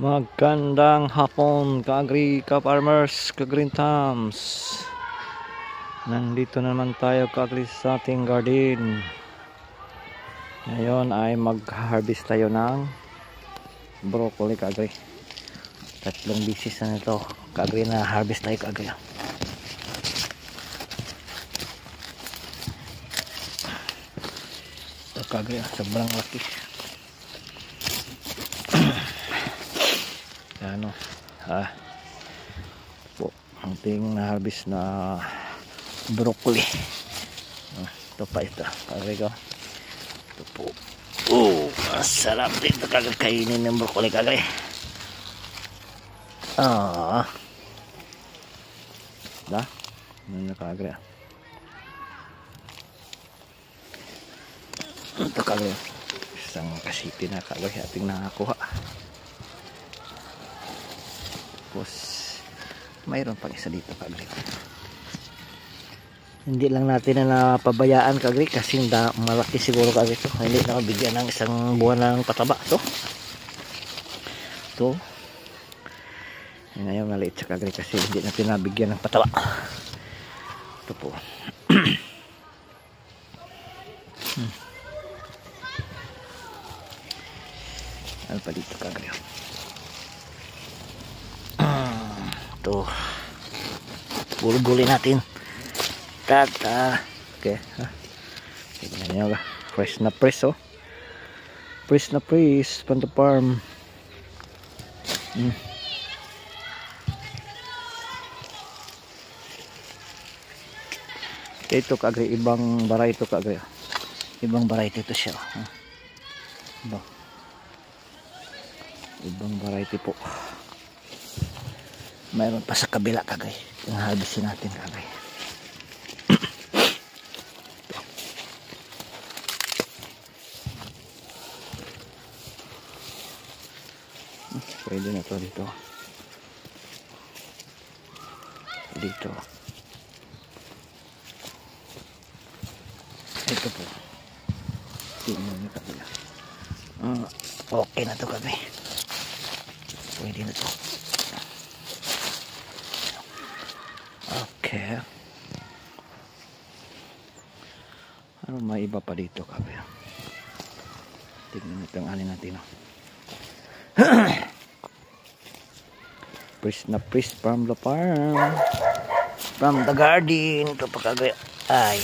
Magandang hapon ka-agri, ka-farmers, ka-green thumbs. Nandito naman tayo ka-agri sa ating garden. Ngayon ay mag-harvest tayo ng broccoli ka-agri. Tatlong bisis na nito ka-agri na harvest tayo ka-agri. Ito ka-agri, sobrang laki. Ano po ang ting na harvest na broccoli. Ito pa ito kagay ko. Ito po, masarap dito kagakainin ng broccoli kagay. Da ano kagay ito kagay, isang kasiti na kagay ating nakakuha. Tapos mayroon pang isa dito kagri. Hindi lang natin na napabayaan kagri kasi malaki siguro kagri ito. Hindi na mabigyan ng isang buwan ng pataba ito. Ngayon maliit siya kagri kasi hindi natin nabigyan ng pataba. Ito po. Ano pa dito kagri? Ito gulgulin natin okay, tignan nyo ka, fresh na fresh fresh na fresh from the farm. Ito kagri, ibang variety kagri, ibang variety ito siya. Ibang variety po. Mayroon pa sa kabila kagay. Yung harvestin natin kagay. Pwede na to dito. Dito. Ito po. Tingnan nyo kabila. Okay na to kagay. Pwede na to. Okay. Ano may iba pa dito kabe? Tignan itong alin natin. Fresh na fresh from the farm. From the garden. Ito pa kabe. Ay.